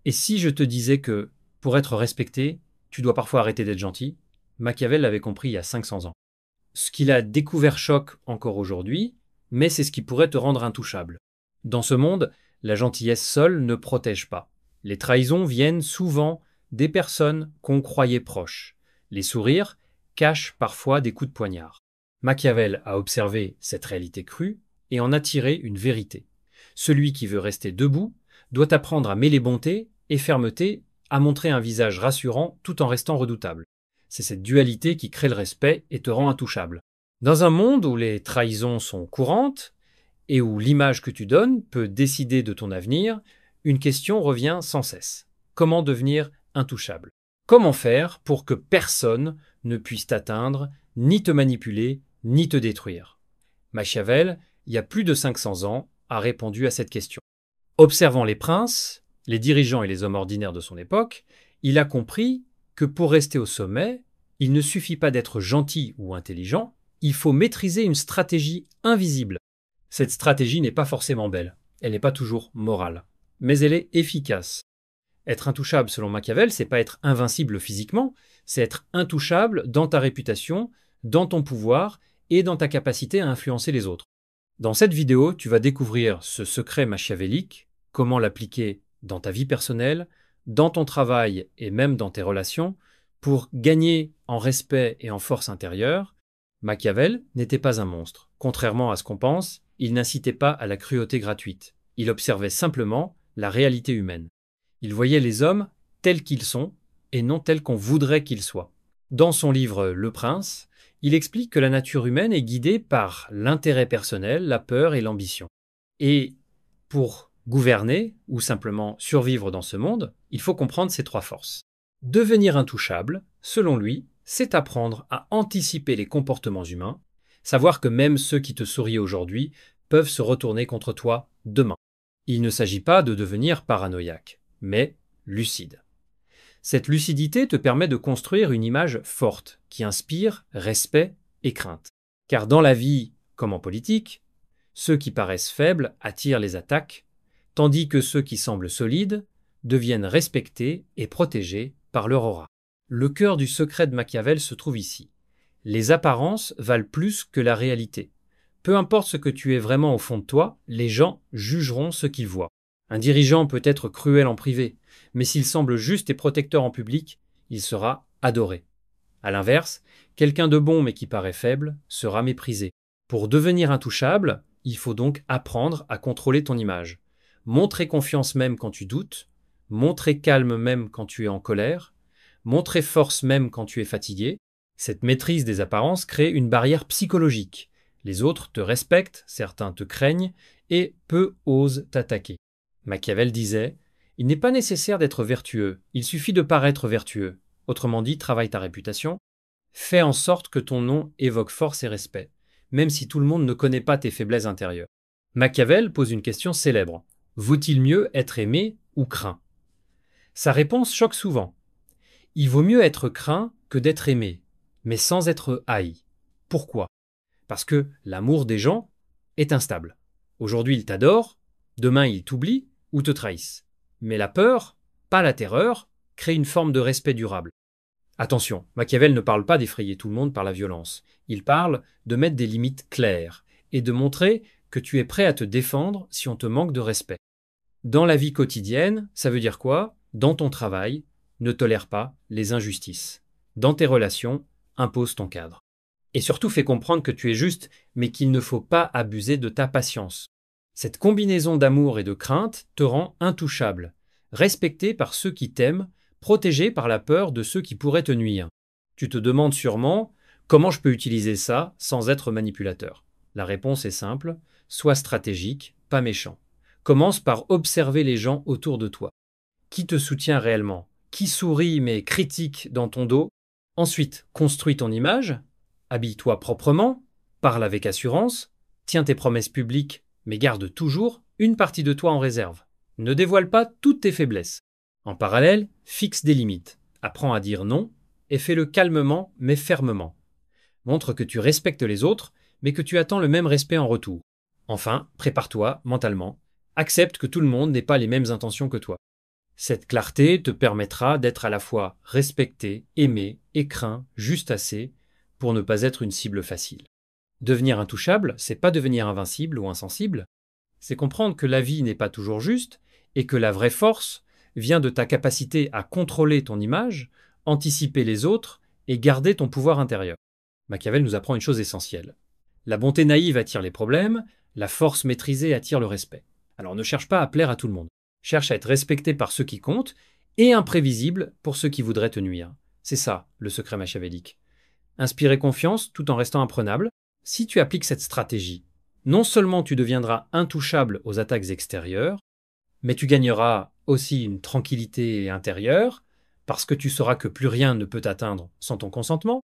Et si je te disais que, pour être respecté, tu dois parfois arrêter d'être gentil? Machiavel l'avait compris il y a 500 ans. Ce qu'il a découvert choque encore aujourd'hui, mais c'est ce qui pourrait te rendre intouchable. Dans ce monde, la gentillesse seule ne protège pas. Les trahisons viennent souvent des personnes qu'on croyait proches. Les sourires cachent parfois des coups de poignard. Machiavel a observé cette réalité crue et en a tiré une vérité. Celui qui veut rester debout doit apprendre à mêler bonté et fermeté, à montrer un visage rassurant tout en restant redoutable. C'est cette dualité qui crée le respect et te rend intouchable. Dans un monde où les trahisons sont courantes et où l'image que tu donnes peut décider de ton avenir, une question revient sans cesse. Comment devenir intouchable? Comment faire pour que personne ne puisse t'atteindre, ni te manipuler, ni te détruire? Machiavel, il y a plus de 500 ans, a répondu à cette question. Observant les princes, les dirigeants et les hommes ordinaires de son époque, il a compris que pour rester au sommet, il ne suffit pas d'être gentil ou intelligent, il faut maîtriser une stratégie invisible. Cette stratégie n'est pas forcément belle, elle n'est pas toujours morale, mais elle est efficace. Être intouchable selon Machiavel, c'est pas être invincible physiquement, c'est être intouchable dans ta réputation, dans ton pouvoir et dans ta capacité à influencer les autres. Dans cette vidéo, tu vas découvrir ce secret machiavélique, comment l'appliquer dans ta vie personnelle, dans ton travail et même dans tes relations, pour gagner en respect et en force intérieure. Machiavel n'était pas un monstre. Contrairement à ce qu'on pense, il n'incitait pas à la cruauté gratuite. Il observait simplement la réalité humaine. Il voyait les hommes tels qu'ils sont et non tels qu'on voudrait qu'ils soient. Dans son livre Le Prince, il explique que la nature humaine est guidée par l'intérêt personnel, la peur et l'ambition. Et pour gouverner ou simplement survivre dans ce monde, il faut comprendre ces trois forces. Devenir intouchable, selon lui, c'est apprendre à anticiper les comportements humains, savoir que même ceux qui te sourient aujourd'hui peuvent se retourner contre toi demain. Il ne s'agit pas de devenir paranoïaque, mais lucide. Cette lucidité te permet de construire une image forte qui inspire respect et crainte. Car dans la vie, comme en politique, ceux qui paraissent faibles attirent les attaques, tandis que ceux qui semblent solides deviennent respectés et protégés par leur aura. Le cœur du secret de Machiavel se trouve ici. Les apparences valent plus que la réalité. Peu importe ce que tu es vraiment au fond de toi, les gens jugeront ce qu'ils voient. Un dirigeant peut être cruel en privé, mais s'il semble juste et protecteur en public, il sera adoré. À l'inverse, quelqu'un de bon mais qui paraît faible sera méprisé. Pour devenir intouchable, il faut donc apprendre à contrôler ton image. Montrer confiance même quand tu doutes, montrer calme même quand tu es en colère, montrer force même quand tu es fatigué. Cette maîtrise des apparences crée une barrière psychologique. Les autres te respectent, certains te craignent, et peu osent t'attaquer. Machiavel disait « Il n'est pas nécessaire d'être vertueux, il suffit de paraître vertueux. » Autrement dit, travaille ta réputation. Fais en sorte que ton nom évoque force et respect, même si tout le monde ne connaît pas tes faiblesses intérieures. Machiavel pose une question célèbre. Vaut-il mieux être aimé ou craint? Sa réponse choque souvent. Il vaut mieux être craint que d'être aimé, mais sans être haï. Pourquoi? Parce que l'amour des gens est instable. Aujourd'hui, ils t'adorent, demain, ils t'oublient ou te trahissent. Mais la peur, pas la terreur, crée une forme de respect durable. Attention, Machiavel ne parle pas d'effrayer tout le monde par la violence. Il parle de mettre des limites claires et de montrer que tu es prêt à te défendre si on te manque de respect. Dans la vie quotidienne, ça veut dire quoi? Dans ton travail, ne tolère pas les injustices. Dans tes relations, impose ton cadre. Et surtout, fais comprendre que tu es juste, mais qu'il ne faut pas abuser de ta patience. Cette combinaison d'amour et de crainte te rend intouchable, respecté par ceux qui t'aiment, protégé par la peur de ceux qui pourraient te nuire. Tu te demandes sûrement comment je peux utiliser ça sans être manipulateur. La réponse est simple, sois stratégique, pas méchant. Commence par observer les gens autour de toi. Qui te soutient réellement? Qui sourit mais critique dans ton dos? Ensuite, construis ton image, habille-toi proprement, parle avec assurance, tiens tes promesses publiques mais garde toujours une partie de toi en réserve. Ne dévoile pas toutes tes faiblesses. En parallèle, fixe des limites. Apprends à dire non et fais-le calmement mais fermement. Montre que tu respectes les autres mais que tu attends le même respect en retour. Enfin, prépare-toi mentalement. Accepte que tout le monde n'ait pas les mêmes intentions que toi. Cette clarté te permettra d'être à la fois respecté, aimé et craint juste assez pour ne pas être une cible facile. Devenir intouchable, c'est pas devenir invincible ou insensible, c'est comprendre que la vie n'est pas toujours juste et que la vraie force vient de ta capacité à contrôler ton image, anticiper les autres et garder ton pouvoir intérieur. Machiavel nous apprend une chose essentielle. La bonté naïve attire les problèmes, la force maîtrisée attire le respect. Alors ne cherche pas à plaire à tout le monde. Cherche à être respecté par ceux qui comptent et imprévisible pour ceux qui voudraient te nuire. C'est ça, le secret machiavélique. Inspirer confiance tout en restant imprenable. Si tu appliques cette stratégie, non seulement tu deviendras intouchable aux attaques extérieures, mais tu gagneras aussi une tranquillité intérieure, parce que tu sauras que plus rien ne peut t'atteindre sans ton consentement,